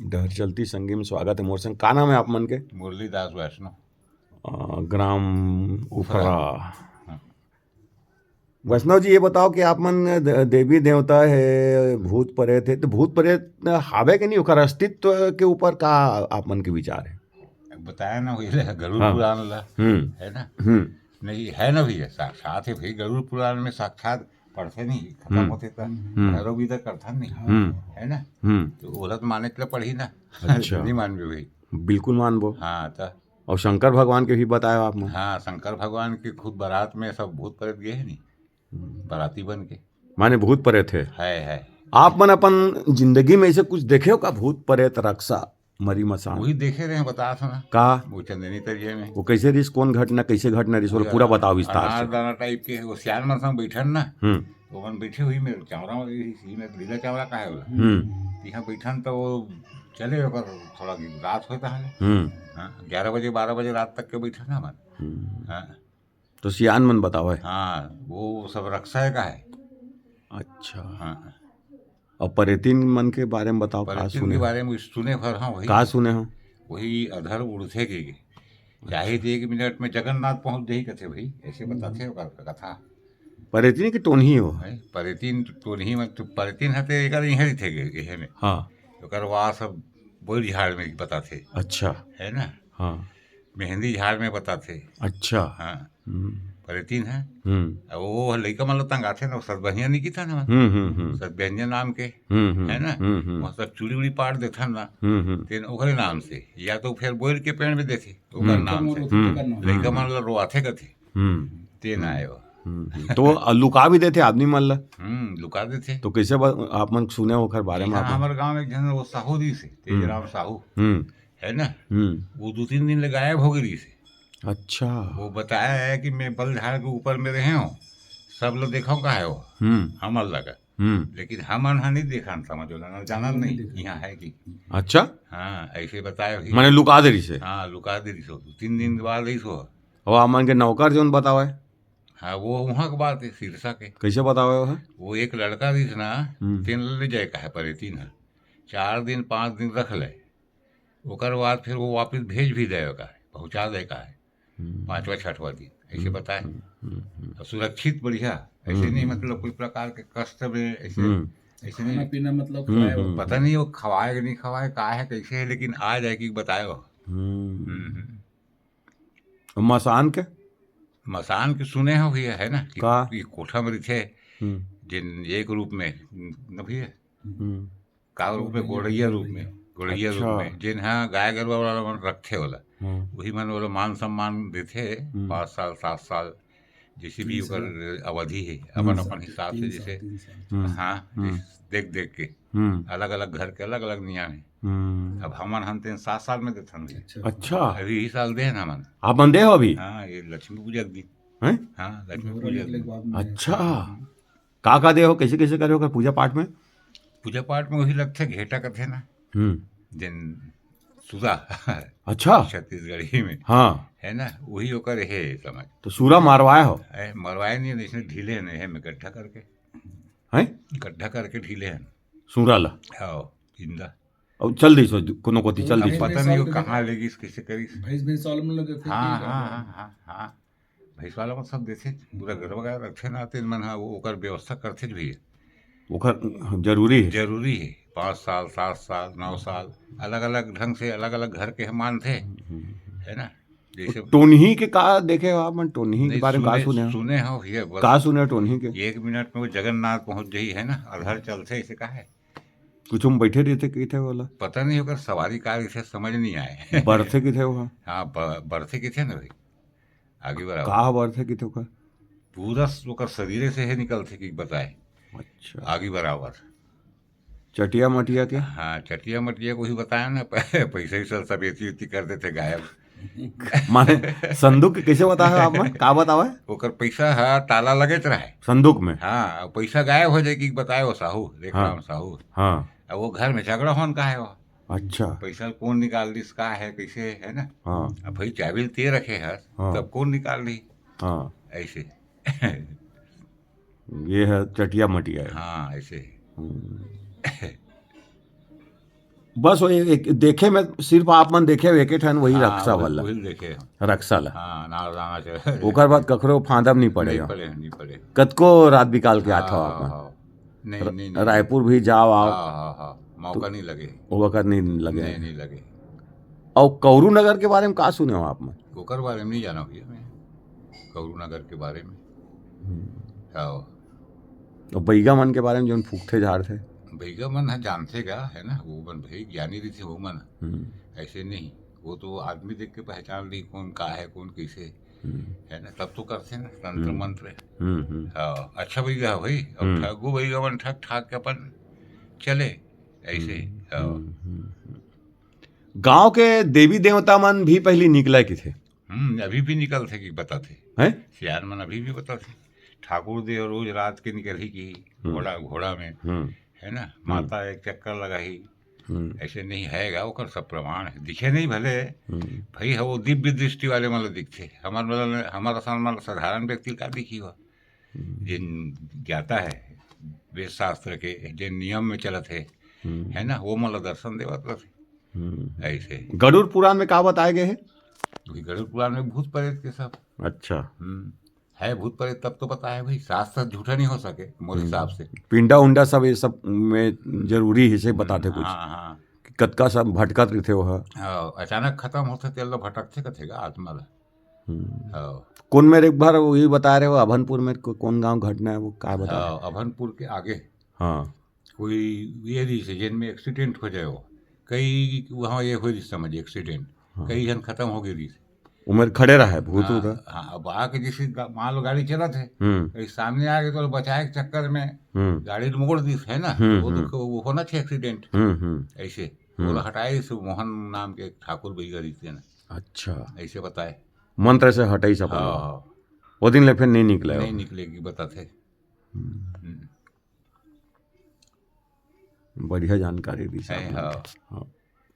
डहर चलती संगी में स्वागत है मोर संग। का नाम है आप मन के? मुरलीदास वैष्णव। ग्राम उफरा। हाँ। वैष्णव जी, ये बताओ कि आप मन देवी देवता है, भूत प्रेत है, तो भूत प्रेत हावे के नहीं, ओकर अस्तित्व के ऊपर का आप मन के विचार है? बताया ना वही गरुड़ हाँ। पुराण ला है ना। नहीं है ना भैया, साक्षात है भाई। गरुड़ पुराण में साक्षात पढ़ते नहीं, खत्म होते तो भैरव भी तो करता नहीं है ना। तो बोला तो माने के लिए पढ़ी ना। अच्छा। नहीं मान भी भाई। बिल्कुल मानबो। हाँ तो और शंकर भगवान के भी बताया आप मन? हाँ, शंकर भगवान की खुद बारात में सब भूत प्रेत गए है नहीं, बाराती बन के। माने भूत प्रेत है। है। आप मन अपन जिंदगी में ऐसे कुछ देखे हो का? भूत प्रेत, रक्षा, मरी मसान? वही देखे रहे हैं, बता था ना का वो चंदनी तरिए में। वो कैसे रिस, कौन घटना कैसे घटना रिस, वो पूरा बताओ विस्तार से। अनारदाना टाइप के वो सियान मन संग बैठन ना। हम्म तो मन बैठे हुई में चावड़ा में लीला चावड़ा का है बोला। यहाँ बैठन तो वो चले ओकर थोड़ा रात होता है। 11 बजे 12 बजे रात तक के बैठा ना मन। हाँ। तो सियान मन बताओ है। हाँ, वो सब रक्षा का है। अच्छा। हाँ, और परेतीन मन के बारे में बताओ, का परेतिन सुने के हो? बारे में सुने भर। हाँ वही का सुने हो? वही अधर उड़थे के चाहे तो 1 मिनट में जगन्नाथ पहुंच जाही कथे भाई, ऐसे बताते ओकर कथा। परेतीन की टोनही हो? है परेतिन तो नहीं मत परेतिन हते एकर इहे थे एहे में। हाँ। ओकर वा सब बोल झाड़ में पता थे अच्छा। है ना। हाँ। मेहंदी झाड़ में पता थे। अच्छा। हाँ, परेतिन है। हम्म अब वो लड़का मतलब तंग आथे ना, सतभनिया नहीं की था ना। सतभनिया नाम के है ना। वहाँ सब चूड़ी उड़ी पाट देथा ना, तेन ओकरे नाम से, या तो फिर बोल के पेड़ में देथे ओकर नाम से। लड़का मतलब रोआथे कथे तेन आए वो। तो लुका भी देते आदमी मन ला? लुका देथे। तो कैसे आप मन सुने हो ओकर बारे में? यहाँ आप हमारे गांव में एक जन वो साहू दी से, तेजराम साहू है ना। हम्म वो 2-3 दिन ले गायब हो गई से। अच्छा। वो बताया है कि मैं बल झाड़ के ऊपर में रहे हूँ, सब लोग देखो का है वो हमर लगा, लेकिन हमन हा नहीं देखा समझो ना, जानल नहीं यहाँ है कि। अच्छा। हाँ, ऐसे बताया भी। मैंने लुका दे रही से? हाँ, लुका दे रही सो 3 दिन बाद रही सो। और आप मन के नौकर जोन बताओ है? हाँ, वो वहाँ के बात है सिरसा के। कैसे बताओ है? वो एक लड़का रही ना, 3 ले जाए का है परे 3 है, 4 दिन 5 दिन रख ले, ओकर बाद फिर वो वापस भेज भी दे का है, पहुँचा दे का है 5वां 6वां दिन, ऐसे बताए। सुरक्षित बढ़िया, ऐसे नहीं मतलब कोई प्रकार के कष्ट में ऐसे ऐसे नहीं पीना मतलब पता नहीं वो खवाए नहीं खवाए का है कैसे है, लेकिन आ जाए कि बताए वो। मसान के? मसान के सुने हो भैया है ना कि का? कोठा में थे जिन एक रूप में न भैया, का रूप में गोड़ैया रूप में, गोड़ैया अच्छा। रूप में जिन हाँ गाय गरबा वाला मन रखे वाला, वही मन वाला मान सम्मान देते 5 साल 7 साल जैसे भी ओकर अवधि है, अपन अपन हिसाब से जैसे। हाँ, देख देख के अलग अलग घर के अलग अलग नियम है। अब हमन हम 7 साल में देथन भैया। अच्छा। अभी ही साल दे ना मन। आप बंदे हो अभी? हाँ, ये लक्ष्मी पूजा के दिन। हैं? हाँ, लक्ष्मी पूजा के दिन। अच्छा। का दे हो, कैसे कैसे करे हो पूजा पाठ में? पूजा पाठ में वही लगते घेटा करते ना जिन सुधा। अच्छा। छत्तीसगढ़ी में हाँ है ना, वही ओकर है समझ। तो सूरा मारवाए हो? मरवाए नहीं, इसने ढीले हैं है में गड्ढा करके, हैं गड्ढा करके ढीले हैं सूरा ला। हाँ, जिंदा। अब चल दी सो कोनो कोती चल दी अब सो। पता नहीं वो कहाँ लेगी, कैसे करी। भैंस वाले में लोग हाँ हाँ हाँ हाँ हाँ, भैंस वाला में सब देते पूरा घर वगैरह रखे ना आते मन। हाँ, वो ओकर व्यवस्था करते भी है, ओकर जरूरी है। जरूरी है। 5 साल 7 साल 9 साल अलग अलग ढंग से अलग अलग घर के मान थे है ना। जैसे टोनही के का देखे हो आप मन? टोनही के बारे में का सुने हो? सुने हो भैया, बस का सुने टोनही के? 1 मिनट में वो जगन्नाथ पहुंच गई है ना, अधर चलते ऐसे का है। कुछ हम बैठे रहते की थे बोला? पता नहीं होकर सवारी कार इसे समझ नहीं आए। बरथे की थे वहाँ? हाँ, बरथे के थे ना भाई, आगे बढ़ा का बरथे की थे ओकर? पूरा ओकर शरीरे से है निकलते कि बताए। अच्छा। आगे बराबर चटिया मटिया के? हाँ, चटिया मटिया को ही बताया ना। पैसे ही सब एती उती कर देते गायब। माने संदूक के कैसे बताए आप मन? का बतावे? ओकर पैसा है ताला लगेत रहे संदूक में? हाँ, पैसा गायब हो जाए कि बताए वो साहू रेखराम साहू। हाँ। अब वो घर में झगड़ा होन का है वो, अच्छा। पैसा कौन निकाल दी, का है कैसे है ना। हाँ। अब भाई चाबिल ते रखे है तब कौन निकाल दी हाँ, ऐसे। ये है चटिया मटिया है। हाँ, ऐसे। बस वो एक देखे में सिर्फ आप मन देखे एक ठन वही रक्षा वाला वही देखे रक्षा ला हाँ नारदाना चले ओकर बाद कखरो फांदब नहीं पड़े नहीं पड़े कतको रात बिकाल के आत हो हाँ, आप हाँ, नहीं रायपुर भी जाओ आओ हाँ मौका नहीं लगे वो वक्त नहीं लगे नहीं लगे। और कौरू नगर के बारे में का सुने हो आप में ओकर बारे में नहीं जाना भैया मैं कौरू नगर के बारे में हाँ और बैगा मन के बारे में जो फूकते झाड़ थे भैया मन है जानते का है ना वो मन भाई ज्ञानी भी थे वो मन ऐसे नहीं वो तो आदमी देख के पहचान ली कौन का है कौन कैसे है ना तब तो करते ना तंत्र मंत्र हाँ अच्छा भैया भाई अब ठगो भैया मन ठग ठाक के अपन चले ऐसे गांव के देवी देवता मन भी पहले निकले की थे अभी भी निकल थे कि बता थे हैं सियार मन अभी भी बता थे ठाकुर देव रोज रात के निकल ही की घोड़ा में है ना माता एक चक्कर लगाई ऐसे नहीं हैगा ओकर सब प्रमाण है दिखे नहीं भले भाई है वो दिव्य दृष्टि वाले मतलब दिखते हमारा सामान साधारण व्यक्ति का दिखी हुआ जिन ज्ञाता है वेद शास्त्र के जिन नियम में चलत है ना वो मतलब दर्शन देवत ऐसे गरुड़ पुराण में का बताए गए हैं गरुड़ पुराण में भूत प्रेत के सब अच्छा है भूत प्रेत तब तो पता है भाई शास्त्र झूठा नहीं हो सके मोर हिसाब से पिंडा उंडा सब ये सब में जरूरी हिस्से बताते कुछ हाँ कतका सब भटकत रहते वो अचानक खत्म होते तेल भटकते कथेगा आत्मा कौन मेरे एक बार वही बता रहे हो अभनपुर में कौन गांव घटना है वो का बता अभनपुर के आगे हाँ कोई ये जैसे जिनमें एक्सीडेंट हो जाए वो कई वहाँ ये हो समझ एक्सीडेंट कई जन खत्म हो गई उम्र खड़े रहा है भूत उधर हाँ अब आके जैसे मान लो गाड़ी चला थे सामने आ गए तो बचाए के चक्कर में गाड़ी मोड़ दी है ना वो होना चाहिए एक्सीडेंट ऐसे वो हटाए मोहन नाम के ठाकुर भैया दिखते ना अच्छा ऐसे बताए मंत्र से हटाई सब वो दिन ले फिर नहीं निकलेगी बताते बढ़िया जानकारी दी हाँ